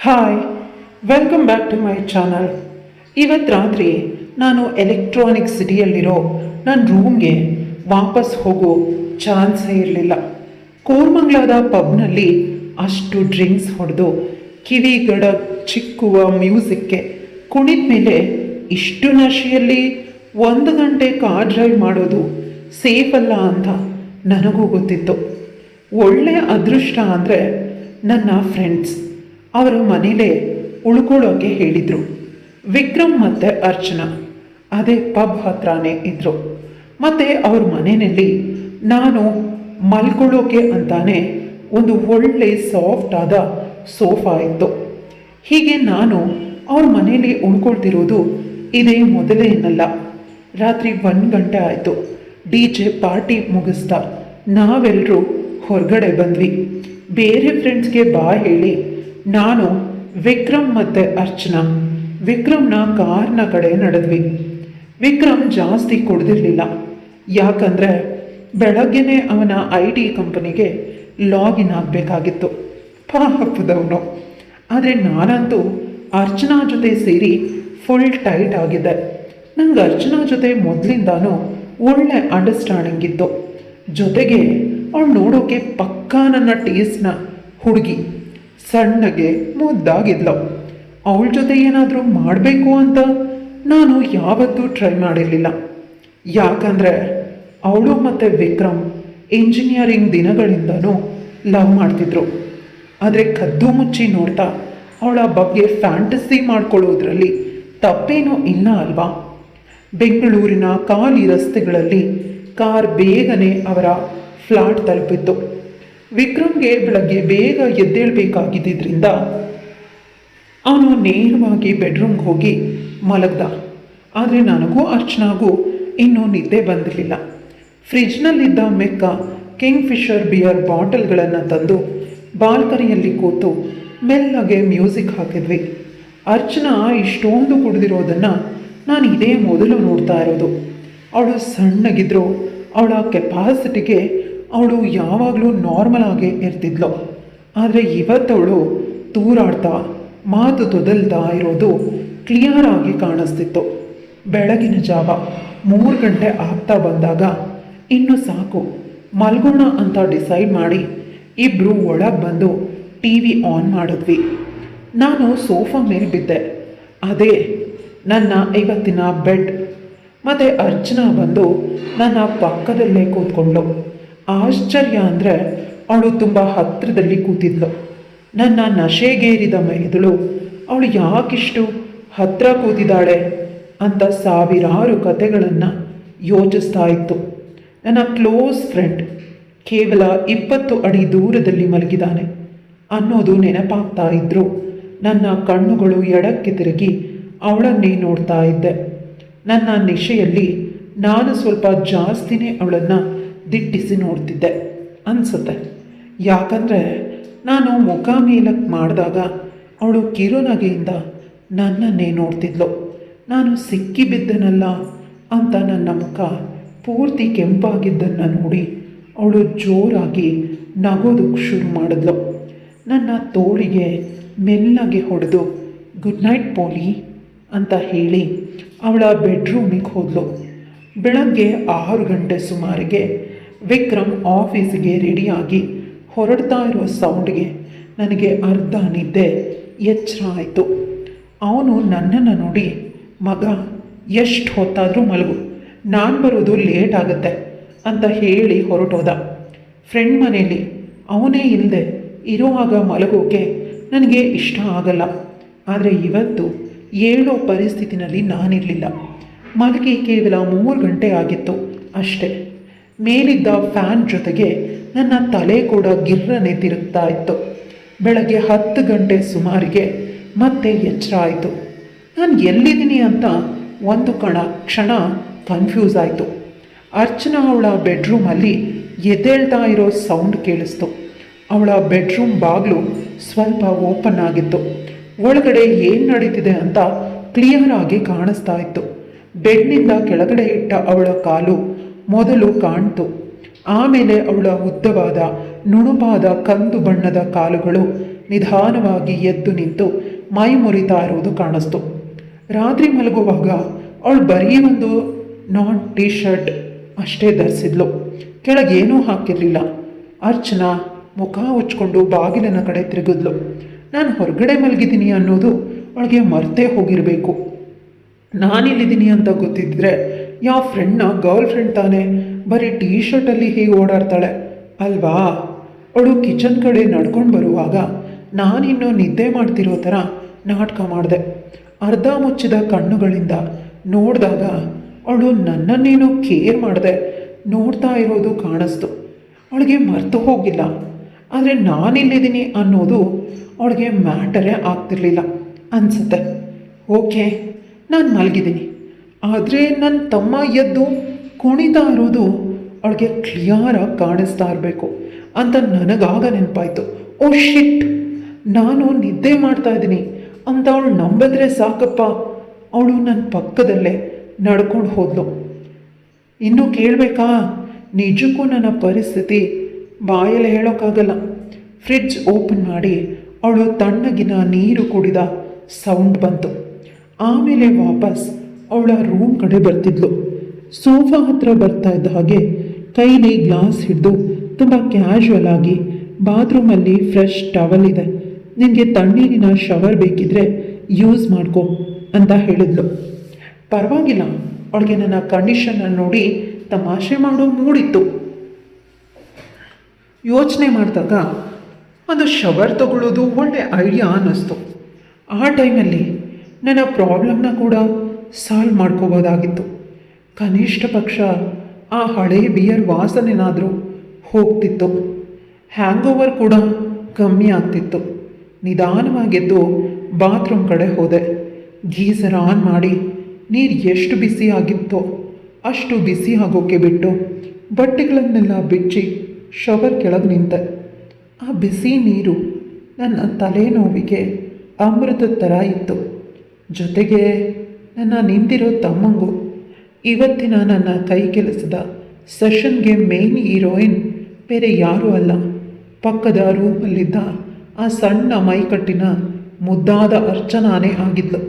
Hi, welcome back to my channel. ಇವತ್ತು ರಾತ್ರಿ ನಾನು ಎಲೆಕ್ಟ್ರಾನಿಕ್ ಸಿಟಿಯಲ್ಲಿರೋ ನನ್ನ ರೂಮ್ಗೆ ವಾಪಸ್ ಹೋಗೋ ಚಾನ್ಸೇ ಇರಲಿಲ್ಲ. ಕೋರ್ಮಂಗ್ಲಾದ ಪಬ್ನಲ್ಲಿ ಅಷ್ಟು ಡ್ರಿಂಕ್ಸ್ ಹೊಡೆದು ಕಿವಿಗಡ ಚಿಕ್ಕುವ ಮ್ಯೂಸಿಕ್ಗೆ ಕುಣಿದ ಮೇಲೆ ಇಷ್ಟು ನಶೆಯಲ್ಲಿ 1 ಗಂಟೆ ಕಾರ್ ಡ್ರೈವ್ ಮಾಡೋದು ಸೇಫ್ ಅಲ್ಲ ಅಂತ ನನಗೂ ಗೊತ್ತಿತ್ತು. ಒಳ್ಳೆಯ ಅದೃಷ್ಟ ಅಂದರೆ ನನ್ನ ಫ್ರೆಂಡ್ಸ್ ಅವರ ಮನೇಲೇ ಉಳ್ಕೊಳ್ಳೋಕೆ ಹೇಳಿದರು. ವಿಕ್ರಮ್ ಮತ್ತು ಅರ್ಚನಾ ಅದೇ ಪಬ್ ಹತ್ರನೇ ಇದ್ದರು. ಮತ್ತು ಅವ್ರ ಮನೆಯಲ್ಲಿ ನಾನು ಮಲ್ಕೊಳ್ಳೋಕೆ ಅಂತಾನೆ ಒಂದು ಒಳ್ಳೆ ಸಾಫ್ಟ್ ಆದ ಸೋಫಾ ಇತ್ತು. ಹೀಗೆ ನಾನು ಅವ್ರ ಮನೇಲಿ ಉಳ್ಕೊಳ್ತಿರೋದು ಇದೇ ಮೊದಲೇನಲ್ಲ. ರಾತ್ರಿ 1 ಗಂಟೆ ಆಯಿತು. DJ ಪಾರ್ಟಿ ಮುಗಿಸ್ತಾ ನಾವೆಲ್ಲರೂ ಹೊರಗಡೆ ಬಂದ್ವಿ. ಬೇರೆ ಫ್ರೆಂಡ್ಸ್ಗೆ ಬಾ ಹೇಳಿ ನಾನು ವಿಕ್ರಮ್ ಮತ್ತು ಅರ್ಚನಾ ವಿಕ್ರಮ್ನ ಕಾರ್ನ ಕಡೆ ನಡೆದ್ವಿ. ವಿಕ್ರಮ್ ಜಾಸ್ತಿ ಕುಡ್ದಿರಲಿಲ್ಲ, ಯಾಕಂದರೆ ಬೆಳಗ್ಗೆನೇ ಅವನ IT ಕಂಪನಿಗೆ ಲಾಗಿನ್ ಆಗಬೇಕಾಗಿತ್ತು. ಪಾಪದವನು. ಆದರೆ ನಾನಂತೂ ಅರ್ಚನಾ ಜೊತೆ ಸೇರಿ ಫುಲ್ ಟೈಟ್ ಆಗಿದ್ದೆ. ನಂಗೆ ಅರ್ಚನಾ ಜೊತೆ ಮೊದಲಿಂದಾನು ಒಳ್ಳೆ ಅಂಡರ್ಸ್ಟ್ಯಾಂಡಿಂಗ್ ಇತ್ತು. ಜೊತೆಗೆ ಅವಳು ನೋಡೋಕೆ ಪಕ್ಕಾ ನನ್ನ ಟೇಸ್ಟ್ನ ಹುಡುಗಿ. ಸಣ್ಣಗೆ ಮುದ್ದಾಗಿದ್ಲು. ಅವಳ ಜೊತೆ ಏನಾದರೂ ಮಾಡಬೇಕು ಅಂತ ನಾನು ಯಾವತ್ತೂ ಟ್ರೈ ಮಾಡಿರಲಿಲ್ಲ. ಯಾಕಂದರೆ ಅವಳು ಮತ್ತು ವಿಕ್ರಮ್ ಇಂಜಿನಿಯರಿಂಗ್ ದಿನಗಳಿಂದನೂ ಲವ್ ಮಾಡ್ತಿದ್ರು. ಆದರೆ ಕದ್ದು ಮುಚ್ಚಿ ನೋಡ್ತಾ ಅವಳ ಬಗ್ಗೆ ಫ್ಯಾಂಟಸಿ ಮಾಡ್ಕೊಳ್ಳೋದ್ರಲ್ಲಿ ತಪ್ಪೇನೂ ಇಲ್ಲ ಅಲ್ವಾ. ಬೆಂಗಳೂರಿನ ಖಾಲಿ ರಸ್ತೆಗಳಲ್ಲಿ ಕಾರ್ ಬೇಗನೆ ಅವರ ಫ್ಲಾಟ್ ತಲುಪಿತ್ತು. ವಿಕ್ರಮ್ಗೆ ಬೆಳಗ್ಗೆ ಬೇಗ ಎದ್ದೇಳಬೇಕಾಗಿದ್ದರಿಂದ ಅವನು ನೇರವಾಗಿ ಬೆಡ್ರೂಮ್ಗೆ ಹೋಗಿ ಮಲಗ್ದ. ಆದರೆ ನನಗೂ ಅರ್ಚನಾಗೂ ಇನ್ನೂ ನಿದ್ದೆ ಬಂದಿರಲಿಲ್ಲ. ಫ್ರಿಜ್ನಲ್ಲಿದ್ದ ಮೆಕ್ಕ ಕಿಂಗ್ ಫಿಶರ್ ಬಿಯರ್ ಬಾಟಲ್ಗಳನ್ನು ತಂದು ಬಾಲ್ಕನಿಯಲ್ಲಿ ಕೂತು ಮೆಲ್ಲಗೆ ಮ್ಯೂಸಿಕ್ ಹಾಕಿದ್ವಿ. ಅರ್ಚನಾ ಇಷ್ಟೊಂದು ಕುಡಿದಿರೋದನ್ನು ನಾನು ಇದೇ ಮೊದಲು ನೋಡ್ತಾ ಇರೋದು. ಅವಳು ಸಣ್ಣಗಿದ್ರು ಅವಳ ಕೆಪಾಸಿಟಿಗೆ ಅವಳು ಯಾವಾಗಲೂ ನಾರ್ಮಲ್ ಆಗೇ ಇರ್ತಿದ್ಲು. ಆದರೆ ಇವತ್ತವಳು ತೂರಾಡ್ತಾ ಮಾತು ತೊದಲ್ತಾ ಇರೋದು ಕ್ಲಿಯರ್ ಆಗಿ ಕಾಣಿಸ್ತಿತ್ತು. ಬೆಳಗಿನ ಜಾವ 3 ಗಂಟೆ ಆಗ್ತಾ ಬಂದಾಗ ಇನ್ನು ಸಾಕು ಮಲ್ಗೋಣ ಅಂತ ಡಿಸೈಡ್ ಮಾಡಿ ಇಬ್ಬರು ಒಳಗೆ ಬಂದು TV ಆನ್ ಮಾಡಿದ್ವಿ. ನಾನು ಸೋಫಾ ಮೇಲೆ ಬಿದ್ದೆ. ಅದೇ ನನ್ನ ಇವತ್ತಿನ ಬೆಡ್. ಮತ್ತು ಅರ್ಚನಾ ಬಂದು ನನ್ನ ಪಕ್ಕದಲ್ಲೇ ಕೂತ್ಕೊಂಡು. ಆಶ್ಚರ್ಯ ಅಂದರೆ ಅವಳು ತುಂಬ ಹತ್ತಿರದಲ್ಲಿ ಕೂತಿದ್ಲು. ನನ್ನ ನಶೆಗೇರಿದ ಮೆದುಳು ಅವಳು ಯಾಕಿಷ್ಟು ಹತ್ತಿರ ಕೂತಿದ್ದಾಳೆ ಅಂತ ಸಾವಿರಾರು ಕಥೆಗಳನ್ನು ಯೋಚಿಸ್ತಾ ಇತ್ತು. ನನ್ನ ಕ್ಲೋಸ್ ಫ್ರೆಂಡ್ ಕೇವಲ 20 ಅಡಿ ದೂರದಲ್ಲಿ ಮಲಗಿದ್ದಾನೆ ಅನ್ನೋದು ನೆನಪಾಗ್ತಾ ಇದ್ದರೂ ನನ್ನ ಕಣ್ಣುಗಳು ಎಡಕ್ಕೆ ತಿರುಗಿ ಅವಳನ್ನೇ ನೋಡ್ತಾ ಇದ್ದೆ. ನನ್ನ ನಿಶೆಯಲ್ಲಿ ನಾನು ಸ್ವಲ್ಪ ಜಾಸ್ತಿನೇ ಅವಳನ್ನು ದಿಟ್ಟಿಸಿ ನೋಡ್ತಿದ್ದೆ ಅನಿಸುತ್ತೆ. ಯಾಕಂದರೆ ನಾನು ಮುಖ ಮೇಲಕ್ಕೆ ಮಾಡಿದಾಗ ಅವಳು ಕಿರುನಗೆಯಿಂದ ನನ್ನನ್ನೇ ನೋಡ್ತಿದ್ಲು. ನಾನು ಸಿಕ್ಕಿಬಿದ್ದನಲ್ಲ ಅಂತ ನನ್ನ ಮುಖ ಪೂರ್ತಿ ಕೆಂಪಾಗಿದ್ದನ್ನು ನೋಡಿ ಅವಳು ಜೋರಾಗಿ ನಗೋದಕ್ಕೆ ಶುರು ಮಾಡಿದ್ಲು. ನನ್ನ ತೋಳಿಗೆ ಮೆಲ್ಲಗೆ ಹೊಡೆದು ಗುಡ್ ನೈಟ್ ಪೋಲಿ ಅಂತ ಹೇಳಿ ಅವಳ ಬೆಡ್ರೂಮಿಗೆ ಹೋದ್ಲು. ಬೆಳಗ್ಗೆ 6 ಗಂಟೆ ಸುಮಾರಿಗೆ ವಿಕ್ರಮ್ ಆಫೀಸಿಗೆ ರೆಡಿಯಾಗಿ ಹೊರಡ್ತಾ ಇರೋ ಸೌಂಡ್ಗೆ ನನಗೆ ಅರ್ಧ ನಿದ್ದೆ ಎಚ್ಚರ ಆಯಿತು. ಅವನು ನನ್ನನ್ನು ನೋಡಿ, ಮಗ ಎಷ್ಟು ಹೊತ್ತಾದರೂ ಮಲಗು, ನಾನು ಬರೋದು ಲೇಟ್ ಆಗುತ್ತೆ ಅಂತ ಹೇಳಿ ಹೊರಟೋದ. ಫ್ರೆಂಡ್ ಮನೇಲಿ ಅವನೇ ಇಲ್ಲದೆ ಇರುವಾಗ ಮಲಗೋಕೆ ನನಗೆ ಇಷ್ಟ ಆಗಲ್ಲ. ಆದರೆ ಇವತ್ತು ಹೇಳೋ ಪರಿಸ್ಥಿತಿನಲ್ಲಿ ನಾನಿರಲಿಲ್ಲ. ಮಲಗಿ ಕೇವಲ 3 ಗಂಟೆ ಆಗಿತ್ತು ಅಷ್ಟೇ. ಮೇಲಿದ್ದ ಫ್ಯಾನ್ ಜೊತೆಗೆ ನನ್ನ ತಲೆ ಕೂಡ ಗಿರ್ರನೆ ತಿರುಗ್ತಾ ಇತ್ತು. ಬೆಳಗ್ಗೆ 10 ಗಂಟೆ ಸುಮಾರಿಗೆ ಮತ್ತೆ ಎಚ್ಚರ ಆಯಿತು. ನಾನು ಎಲ್ಲಿದ್ದೀನಿ ಅಂತ ಒಂದು ಕ್ಷಣ ಕನ್ಫ್ಯೂಸ್ ಆಯಿತು. ಅರ್ಚನಾ ಅವಳ ಬೆಡ್ರೂಮಲ್ಲಿ ಎದ್ದೇಳ್ತಾ ಇರೋ ಸೌಂಡ್ ಕೇಳಿಸ್ತು. ಅವಳ ಬೆಡ್ರೂಮ್ ಬಾಗಿಲು ಸ್ವಲ್ಪ ಓಪನ್ ಆಗಿತ್ತು. ಒಳಗಡೆ ಏನು ನಡೀತಿದೆ ಅಂತ ಕ್ಲಿಯರ್ ಆಗಿ ಕಾಣಿಸ್ತಾ ಇತ್ತು. ಬೆಡ್ನಿಂದ ಕೆಳಗಡೆ ಇಟ್ಟ ಅವಳ ಕಾಲು ಮೊದಲು ಕಾಣ್ತು. ಆಮೇಲೆ ಅವಳ ಉದ್ದವಾದ ನುಣುಪಾದ ಕಂದು ಬಣ್ಣದ ಕಾಲುಗಳು ನಿಧಾನವಾಗಿ ಎದ್ದು ನಿಂತು ಮೈ ಮುರಿತಾ ಇರುವುದು ಕಾಣಿಸ್ತು. ರಾತ್ರಿ ಮಲಗುವಾಗ ಅವಳು ಬರೀ ಒಂದು ನಾನ್ ಟೀ ಶರ್ಟ್ ಅಷ್ಟೇ ಧರಿಸಿದ್ಲು, ಕೆಳಗೇನೂ ಹಾಕಿರಲಿಲ್ಲ. ಅರ್ಚನಾ ಮುಖ ಉಚ್ಕೊಂಡು ಬಾಗಿಲಿನ ಕಡೆ ತಿರುಗಿದ್ಲು. ನಾನು ಹೊರಗಡೆ ಮಲಗಿದ್ದೀನಿ ಅನ್ನೋದು ಅವಳಿಗೆ ಮರ್ತೇ ಹೋಗಿರಬೇಕು. ನಾನಿಲ್ಲಿದ್ದೀನಿ ಅಂತ ಗೊತ್ತಿದ್ದರೆ ಯಾವ ಫ್ರೆಂಡ್ನ ಗರ್ಲ್ ಫ್ರೆಂಡ್ ತಾನೇ ಬರೀ ಟೀ ಶರ್ಟಲ್ಲಿ ಹೀಗೆ ಓಡಾಡ್ತಾಳೆ ಅಲ್ವಾ? ಅವಳು ಕಿಚನ್ ಕಡೆ ನಡ್ಕೊಂಡು ಬರುವಾಗ ನಾನಿನ್ನೂ ನಿದ್ದೆ ಮಾಡ್ತಿರೋ ಥರ ನಾಟಕ ಮಾಡಿದೆ. ಅರ್ಧ ಮುಚ್ಚಿದ ಕಣ್ಣುಗಳಿಂದ ನೋಡಿದಾಗ ಅವಳು ನನ್ನನ್ನೇನೋ ಕೇರ್ ಮಾಡಿದೆ ನೋಡ್ತಾ ಇರೋದು ಕಾಣಿಸ್ತು. ಅವಳಿಗೆ ಮರೆತು ಹೋಗಿಲ್ಲ, ಆದರೆ ನಾನಿಲ್ಲಿದ್ದೀನಿ ಅನ್ನೋದು ಅವಳಿಗೆ ಮ್ಯಾಟರೇ ಆಗ್ತಿರ್ಲಿಲ್ಲ ಅನಿಸುತ್ತೆ. ಓಕೆ, ನಾನು ಮಲಗಿದ್ದೀನಿ, ಆದರೆ ನನ್ನ ತಮ್ಮ ಎದ್ದು ಕುಣಿತಾ ಇರೋದು ಅವಳಿಗೆ ಕ್ಲಿಯರಾಗಿ ಕಾಣಿಸ್ತಾ ಇರಬೇಕು ಅಂತ ನನಗಾಗ ನೆನಪಾಯಿತು. ಓ ಶಿಟ್, ನಾನು ನಿದ್ದೆ ಮಾಡ್ತಾ ಇದ್ದೀನಿ ಅಂತ ಅವಳು ನಂಬಿದ್ರೆ ಸಾಕಪ್ಪ. ಅವಳು ನನ್ನ ಪಕ್ಕದಲ್ಲೇ ನಡ್ಕೊಂಡು ಹೋದ್ಲು. ಇನ್ನೂ ಕೇಳಬೇಕಾ? ನಿಜಕ್ಕೂ ನನ್ನ ಪರಿಸ್ಥಿತಿ ಬಾಯಲ್ಲಿ ಹೇಳೋಕ್ಕಾಗಲ್ಲ. ಫ್ರಿಡ್ಜ್ ಓಪನ್ ಮಾಡಿ ಅವಳು ತಣ್ಣಗಿನ ನೀರು ಕುಡಿದ ಸೌಂಡ್ ಬಂತು. ಆಮೇಲೆ ವಾಪಸ್ ಅವಳ ರೂಮ್ ಕಡೆ ಬರ್ತಿದ್ಲು. ಸೋಫಾ ಹತ್ರ ಬರ್ತಾ ಇದ್ದ ಹಾಗೆ ಕೈಲಿ ಗ್ಲಾಸ್ ಹಿಡಿದು ತುಂಬ ಕ್ಯಾಶುವಲ್ ಆಗಿ, ಬಾತ್ರೂಮಲ್ಲಿ ಫ್ರೆಶ್ ಟವಲ್ ಇದೆ, ನಿನಗೆ ತಣ್ಣೀರಿನ ಶವರ್ ಬೇಕಿದ್ರೆ ಯೂಸ್ ಮಾಡ್ಕೊ ಅಂತ ಹೇಳಿದ್ಲು. ಪರವಾಗಿಲ್ಲ, ಅವಳಿಗೆ ನನ್ನ ಕಂಡೀಷನನ್ನು ನೋಡಿ ತಮಾಷೆ ಮಾಡೋ ಮೂಡಿತ್ತು. ಯೋಚನೆ ಮಾಡಿದಾಗ ಒಂದು ಶವರ್ ತಗೊಳ್ಳೋದು ಒಳ್ಳೆ ಐಡಿಯಾ ಅನ್ನಿಸ್ತು. ಆ ಟೈಮಲ್ಲಿ ನನ್ನ ಪ್ರಾಬ್ಲಮ್ನ ಕೂಡ ಸಾಲ್ವ್ ಮಾಡ್ಕೋಬೋದಾಗಿತ್ತು. ಕನಿಷ್ಠ ಪಕ್ಷ ಆ ಹಳೆ ಬಿಯರ್ ವಾಸನೆನಾದರೂ ಹೋಗ್ತಿತ್ತು, ಹ್ಯಾಂಗ್ ಓವರ್ ಕೂಡ ಕಮ್ಮಿ ಆಗ್ತಿತ್ತು. ನಿಧಾನವಾಗಿದ್ದು ಬಾತ್ರೂಮ್ ಕಡೆ ಹೋದೆ. ಗೀಸರ್ ಆನ್ ಮಾಡಿ ನೀರು ಎಷ್ಟು ಬಿಸಿ ಆಗಿತ್ತೋ ಅಷ್ಟು ಬಿಸಿ ಆಗೋಕ್ಕೆ ಬಿಟ್ಟು ಬಟ್ಟೆಗಳನ್ನೆಲ್ಲ ಬಿಚ್ಚಿ ಶವರ್ ಕೆಳಗೆ ನಿಂತೆ. ಆ ಬಿಸಿ ನೀರು ನನ್ನ ತಲೆನೋವಿಗೆ ಅಮೃತದ ಥರ ಇತ್ತು. ಜೊತೆಗೆ ನನ್ನ ನಿಂತಿರೋ ತಮ್ಮಂಗೂ ಇವತ್ತಿನ ನನ್ನ ಕೈ ಕೆಲಸದ ಸೆಷನ್ಗೆ ಮೇನ್ ಹೀರೋಯಿನ್ ಬೇರೆ ಯಾರೂ ಅಲ್ಲ, ಪಕ್ಕದ ರೂಮಲ್ಲಿದ್ದ ಆ ಸಣ್ಣ ಮೈಕಟ್ಟಿನ ಮುದ್ದಾದ ಅರ್ಚನಾನೇ ಆಗಿದ್ಲು.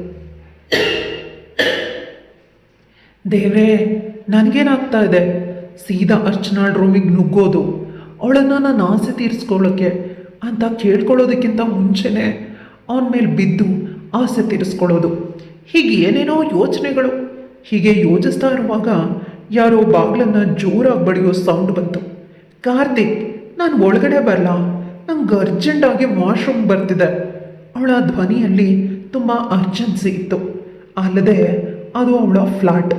ದೇವ್ರೇ, ನನಗೇನಾಗ್ತಾ ಇದೆ? ಸೀದಾ ಅರ್ಚನಾಳ್ ರೂಮಿಗೆ ನುಗ್ಗೋದು, ಅವಳನ್ನು ನಾನು ಆಸೆ ತೀರಿಸ್ಕೊಳ್ಳೋಕ್ಕೆ ಅಂತ ಕೇಳ್ಕೊಳ್ಳೋದಕ್ಕಿಂತ ಮುಂಚೆನೇ ಅವನ ಮೇಲೆ ಬಿದ್ದು ಆಸೆ ತೀರಿಸ್ಕೊಳ್ಳೋದು, ಹೀಗೆ ಏನೇನೋ ಯೋಚನೆಗಳು. ಹೀಗೆ ಯೋಚಿಸ್ತಾ ಇರುವಾಗ ಯಾರೋ ಬಾಗಿಲನ್ನು ಜೋರಾಗಿ ಬಡಿಯೋ ಸೌಂಡ್ ಬಂತು. ಕಾರ್ತಿಕ್, ನಾನು ಒಳಗಡೆ ಬರಲ್ಲ, ನಂಗೆ ಅರ್ಜೆಂಟಾಗಿ ವಾಶ್ರೂಮ್ ಬರ್ತಿದೆ. ಅವಳ ಧ್ವನಿಯಲ್ಲಿ ತುಂಬ ಅರ್ಜೆನ್ಸಿ ಇತ್ತು. ಅಲ್ಲದೆ ಅದು ಅವಳ ಫ್ಲಾಟ್,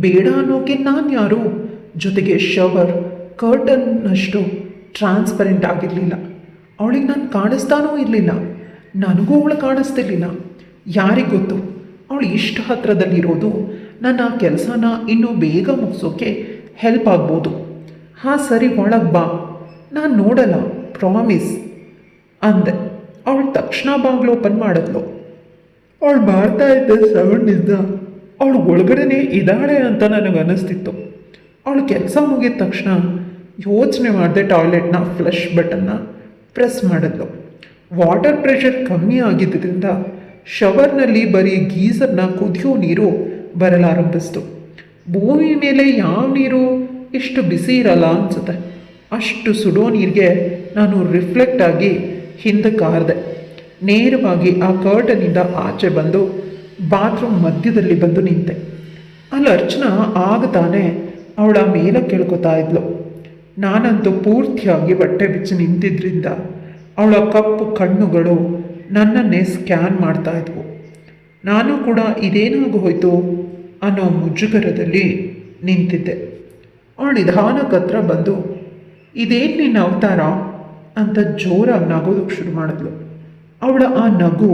ಬೇಡ ಅನ್ನೋಕೆ ನಾನು ಯಾರು? ಜೊತೆಗೆ ಶವರ್ ಕರ್ಟನ್ನಷ್ಟು ಟ್ರಾನ್ಸ್ಪರೆಂಟ್ ಆಗಿರಲಿಲ್ಲ. ಅವಳಿಗೆ ನಾನು ಕಾಣಿಸ್ತಾನೂ ಇರಲಿಲ್ಲ, ನನಗೂ ಅವಳು ಕಾಣಿಸ್ತಿರ್ಲಿಲ್ಲ. ಯಾರಿಗೆ ಗೊತ್ತು, ಅವಳು ಇಷ್ಟು ಹತ್ತಿರದಲ್ಲಿರೋದು ನನ್ನ ಕೆಲಸನ ಇನ್ನೂ ಬೇಗ ಮುಗಿಸೋಕ್ಕೆ ಹೆಲ್ಪ್ ಆಗ್ಬೋದು. ಹಾಂ ಸರಿ, ಒಳಗೆ ಬಾ, ನಾನು ನೋಡಲ್ಲ, ಪ್ರಾಮಿಸ್ ಅಂದೆ. ಅವಳು ತಕ್ಷಣ ಬಾಗಿಲು ಓಪನ್ ಮಾಡಿದ್ಲು. ಅವಳು ಮಾಡ್ತಾ ಇದ್ದ ಸೌಂಡಿಂದ ಅವಳು ಒಳಗಡೆನೇ ಇದ್ದಾಳೆ ಅಂತ ನನಗೆ ಅನ್ನಿಸ್ತಿತ್ತು. ಅವಳು ಕೆಲಸ ಮುಗಿದ ತಕ್ಷಣ ಯೋಚನೆ ಮಾಡಿದೆ, ಟಾಯ್ಲೆಟ್ನ ಫ್ಲಶ್ ಬಟನ್ನ ಪ್ರೆಸ್ ಮಾಡಿದ್ಲು. ವಾಟರ್ ಪ್ರೆಷರ್ ಕಮ್ಮಿ ಆಗಿದ್ದರಿಂದ ಶವರ್ನಲ್ಲಿ ಬರೀ ಗೀಸರ್ನ ಕುದಿಯೋ ನೀರು ಬರಲಾರಂಭಿಸ್ತು. ಭೂಮಿ ಮೇಲೆ ಯಾವ ನೀರು ಇಷ್ಟು ಬಿಸಿ ಇರಲ್ಲ ಅನಿಸುತ್ತೆ. ಅಷ್ಟು ಸುಡೋ ನೀರಿಗೆ ನಾನು ರಿಫ್ಲೆಕ್ಟ್ ಆಗಿ ಹಿಂದಕ್ಕೆ ಹಾರಿದೆ. ನೇರವಾಗಿ ಆ ಕರ್ಟನಿಂದ ಆಚೆ ಬಂದು ಬಾತ್ರೂಮ್ ಮಧ್ಯದಲ್ಲಿ ಬಂದು ನಿಂತೆ. ಅಲ್ಲಿ ಅರ್ಚನಾ ಆಗ ತಾನೇ ಅವಳ ಮೇಲೆ ಕೇಳ್ಕೊತಾ ಇದ್ಲು. ನಾನಂತೂ ಪೂರ್ತಿಯಾಗಿ ಬಟ್ಟೆ ಬಿಚ್ಚಿ ನಿಂತಿದ್ದರಿಂದ ಅವಳ ಕಪ್ಪು ಕಣ್ಣುಗಳು ನನ್ನನ್ನೇ ಸ್ಕ್ಯಾನ್ ಮಾಡ್ತಾ ಇದ್ವು. ನಾನು ಕೂಡ ಇದೇನಾಗು ಹೋಯ್ತು ಅನ್ನೋ ಮುಜುಗರದಲ್ಲಿ ನಿಂತಿದ್ದೆ. ಅವಳು ನಿಧಾನಕ್ಕೆ ಹತ್ರ ಬಂದು, ಇದೇನು ನಿನ್ನ ಅವತಾರ ಅಂತ ಜೋರಾಗಿ ನಗೋದಕ್ಕೆ ಶುರು ಮಾಡಿದ್ಲು. ಅವಳ ಆ ನಗು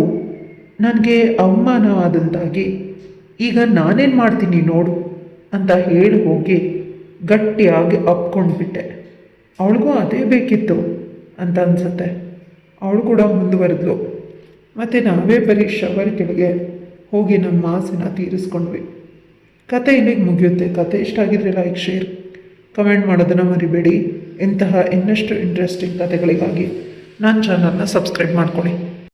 ನನಗೆ ಅವಮಾನವಾದಂತಾಗಿ, ಈಗ ನಾನೇನು ಮಾಡ್ತೀನಿ ನೋಡು ಅಂತ ಹೇಳಿ ಹೋಗಿ ಗಟ್ಟಿಯಾಗಿ ಅಪ್ಕೊಂಡ್ಬಿಟ್ಟೆ. ಅವಳಿಗೂ ಅದೇ ಬೇಕಿತ್ತು ಅಂತ ಅನಿಸುತ್ತೆ. ಅವಳು ಕೂಡ ಮುಂದುವರೆದ್ಲು. ಮತ್ತು ನಾವೇ ಬರೀ ಶವರ್ ಕೆಳಗೆ ಹೋಗಿ ನಮ್ಮ ಆಸೆನ ತೀರಿಸ್ಕೊಂಡ್ವಿ. ಕತೆ ಇಲ್ಲಿಗೆ ಮುಗಿಯುತ್ತೆ. ಕತೆ ಇಷ್ಟ ಆಗಿದ್ರೆ ಲೈಕ್, ಶೇರ್, ಕಮೆಂಟ್ ಮಾಡೋದನ್ನು ಮರಿಬೇಡಿ. ಇಂತಹ ಇನ್ನಷ್ಟು ಇಂಟ್ರೆಸ್ಟಿಂಗ್ ಕತೆಗಳಿಗಾಗಿ ನನ್ನ ಚಾನಲ್ನ ಸಬ್ಸ್ಕ್ರೈಬ್ ಮಾಡ್ಕೊಳ್ಳಿ.